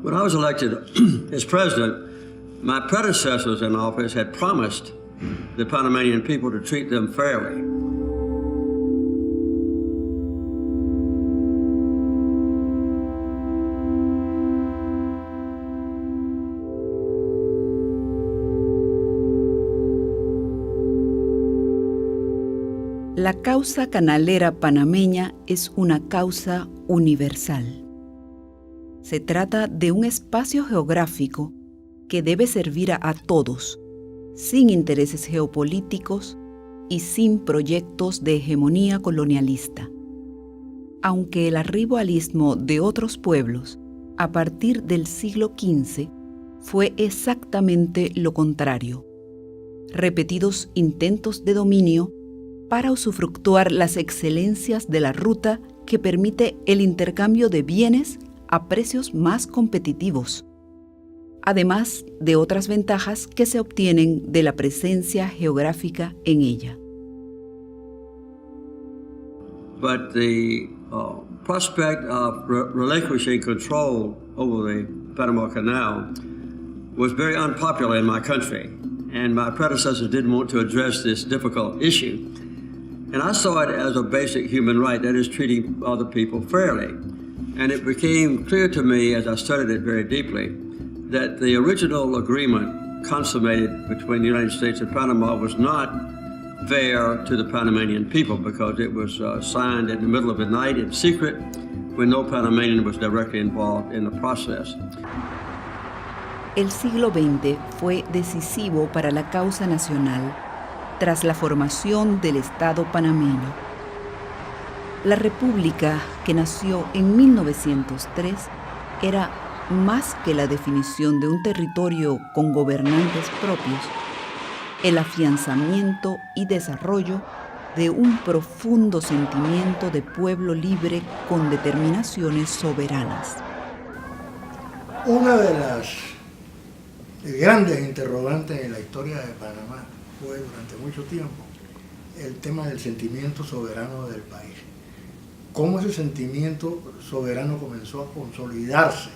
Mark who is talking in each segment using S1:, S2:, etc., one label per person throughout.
S1: When I was elected as president, my predecessors in office had promised the Panamanian people to treat them fairly.
S2: La causa canalera panameña es una causa universal. Se trata de un espacio geográfico que debe servir a todos, sin intereses geopolíticos y sin proyectos de hegemonía colonialista. Aunque el arribo al istmo de otros pueblos a partir del siglo XV fue exactamente lo contrario. Repetidos intentos de dominio para usufructuar las excelencias de la ruta que permite el intercambio de bienes a precios más competitivos, además de otras ventajas que se obtienen de la presencia geográfica en ella.
S1: But the prospect of relinquishing control over the Panama Canal was very unpopular in my country, and my predecessors didn't want to address this difficult issue. And I saw it as a basic human right, that is treating other people fairly. And it became clear to me as I studied it very deeply that the original agreement consummated between the United States and Panama was not fair to the Panamanian people because it was signed in the middle of the night in secret when no Panamanian was directly involved in the process.
S2: El siglo XX fue decisivo para la causa nacional tras la formación del Estado panameño. La República, que nació en 1903, era más que la definición de un territorio con gobernantes propios, el afianzamiento y desarrollo de un profundo sentimiento de pueblo libre con determinaciones soberanas.
S3: Una de las grandes interrogantes en la historia de Panamá fue durante mucho tiempo el tema del sentimiento soberano del país. Cómo ese sentimiento soberano comenzó a consolidarse.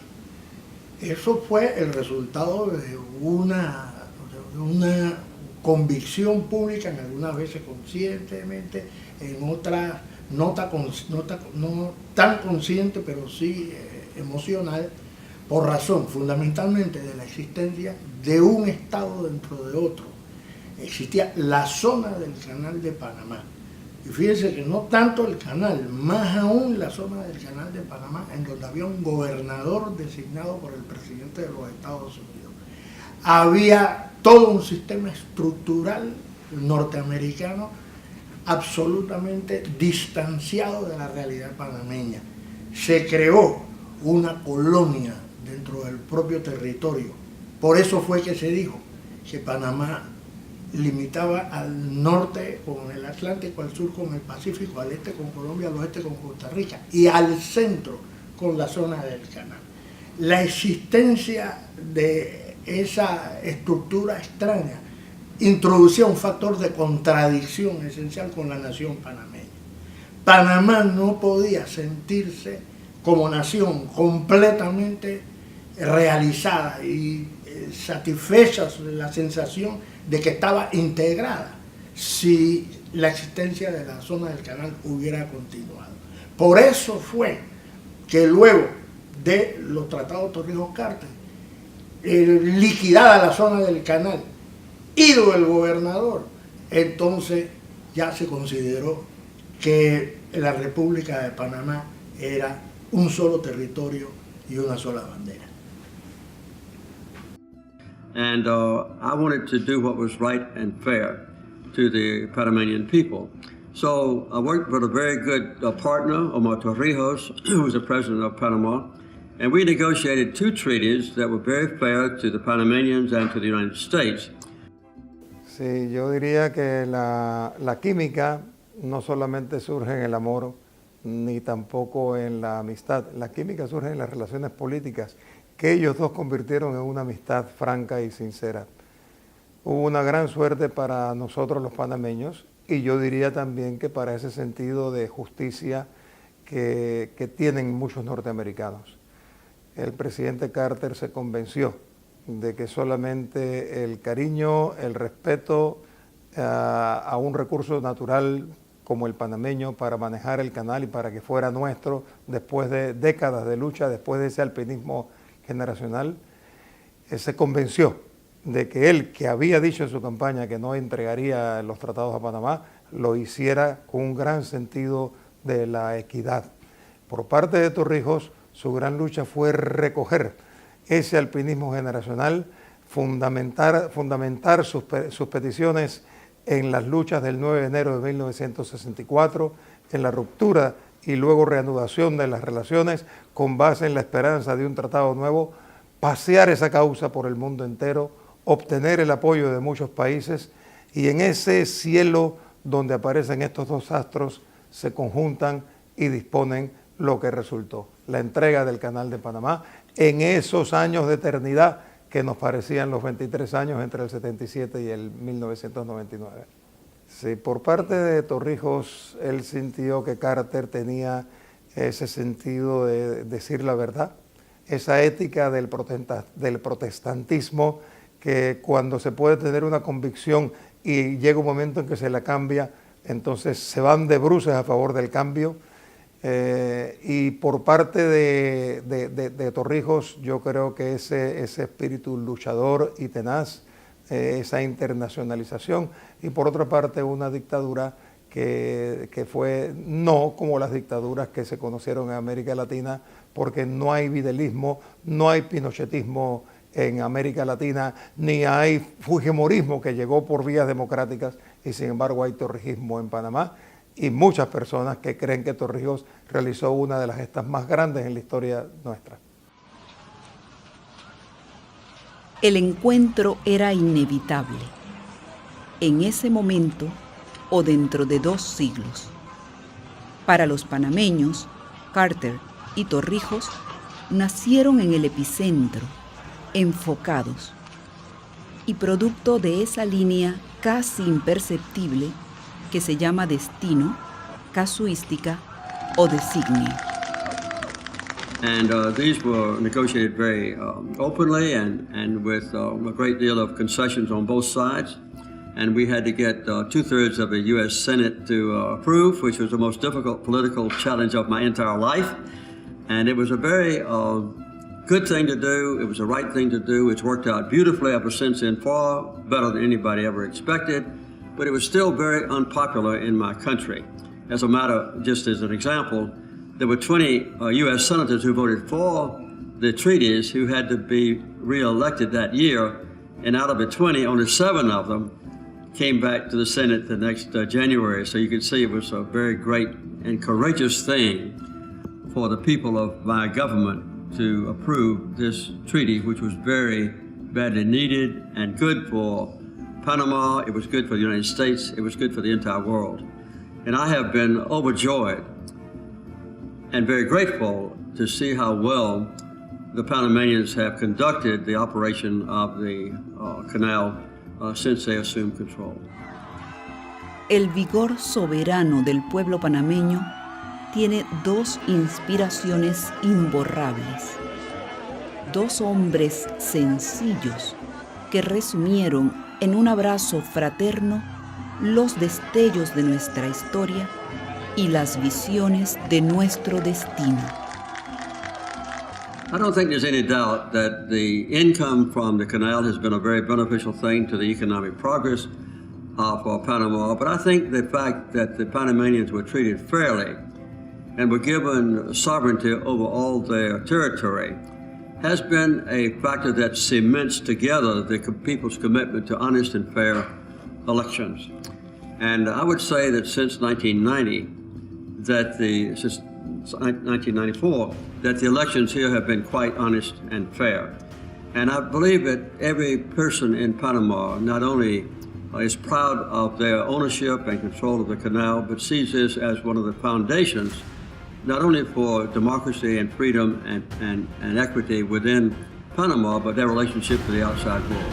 S3: Eso fue el resultado de una convicción pública, en algunas veces conscientemente, en otras no tan consciente, pero sí emocional, por razón fundamentalmente de la existencia de un Estado dentro de otro. Existía la zona del Canal de Panamá. Y fíjense que no tanto el canal, más aún la zona del Canal de Panamá, en donde había un gobernador designado por el presidente de los Estados Unidos. Había todo un sistema estructural norteamericano absolutamente distanciado de la realidad panameña. Se creó una colonia dentro del propio territorio. Por eso fue que se dijo que Panamá limitaba al norte con el Atlántico, al sur con el Pacífico, al este con Colombia, al oeste con Costa Rica y al centro con la zona del canal. La existencia de esa estructura extraña introducía un factor de contradicción esencial con la nación panameña. Panamá no podía sentirse como nación completamente realizada y satisfecha la sensación de que estaba integrada si la existencia de la zona del canal hubiera continuado. Por eso fue que luego de los tratados Torrijos-Carter, liquidada la zona del canal, ido el gobernador, entonces ya se consideró que la República de Panamá era un solo territorio y una sola bandera.
S1: And I wanted to do what was right and fair to the Panamanian people. So I worked with a very good partner, Omar Torrijos, who was the president of Panama, and we negotiated two treaties that were very fair to the Panamanians and to the United States.
S4: Sí, yo diría que la química no solamente surge en el amor, ni tampoco en la amistad. La química surge en las relaciones políticas, que ellos dos convirtieron en una amistad franca y sincera. Hubo una gran suerte para nosotros los panameños y yo diría también que para ese sentido de justicia que tienen muchos norteamericanos. el presidente Carter se convenció de que solamente el cariño, el respeto a un recurso natural como el panameño para manejar el canal y para que fuera nuestro después de décadas de lucha, después de ese alpinismo generacional, se convenció de que él, que había dicho en su campaña que no entregaría los tratados a Panamá, lo hiciera con un gran sentido de la equidad. Por parte de Torrijos, su gran lucha fue recoger ese alpinismo generacional, fundamentar sus peticiones en las luchas del 9 de enero de 1964, en la ruptura y luego reanudación de las relaciones con base en la esperanza de un tratado nuevo, pasear esa causa por el mundo entero, obtener el apoyo de muchos países, y en ese cielo donde aparecen estos dos astros se conjuntan y disponen lo que resultó, la entrega del Canal de Panamá en esos años de eternidad que nos parecían los 23 años entre el 77 y el 1999. Sí, por parte de Torrijos, él sintió que Carter tenía ese sentido de decir la verdad, esa ética del protestantismo, que cuando se puede tener una convicción y llega un momento en que se la cambia, entonces se van de bruces a favor del cambio. Y por parte de Torrijos, yo creo que ese espíritu luchador y tenaz, esa internacionalización, y por otra parte una dictadura que fue no como las dictaduras que se conocieron en América Latina, porque no hay videlismo, no hay pinochetismo en América Latina, ni hay fujimorismo que llegó por vías democráticas, y sin embargo hay torrijismo en Panamá, y muchas personas que creen que Torrijos realizó una de las gestas más grandes en la historia nuestra.
S2: El encuentro era inevitable. En ese momento o dentro de 2 siglos. Para los panameños, Carter y Torrijos nacieron en el epicentro, enfocados, y producto de esa línea casi imperceptible que se llama destino, casuística o designio.
S1: And these were negotiated very openly and with a great deal of concessions on both sides. And we had to get 2/3 of the U.S. Senate to approve, which was the most difficult political challenge of my entire life. And it was a very good thing to do. It was the right thing to do. It's worked out beautifully ever since, and far better than anybody ever expected. But it was still very unpopular in my country. As a matter, just as an example, there were 20 U.S. senators who voted for the treaties who had to be re-elected that year, and out of the 20, only 7 of them came back to the Senate the next January. So you can see it was a very great and courageous thing for the people of my government to approve this treaty, which was very badly needed and good for Panama. It was good for the United States. It was good for the entire world. And I have been overjoyed and very grateful to see how well the Panamanians have conducted the operation of the canal since they assumed control.
S2: El vigor soberano del pueblo panameño tiene 2 inspiraciones imborrables. 2 hombres sencillos que resumieron en un abrazo fraterno los destellos de nuestra historia y las visiones de nuestro destino.
S1: I don't think there's any doubt that the income from the canal has been a very beneficial thing to the economic progress for Panama, but I think the fact that the Panamanians were treated fairly and were given sovereignty over all their territory has been a factor that cements together the people's commitment to honest and fair elections. And I would say that since 1994, that the elections here have been quite honest and fair. And I believe that every person in Panama not only is proud of their ownership and control of the canal, but sees this as one of the foundations, not only for democracy and freedom and equity within Panama, but their relationship to the outside world.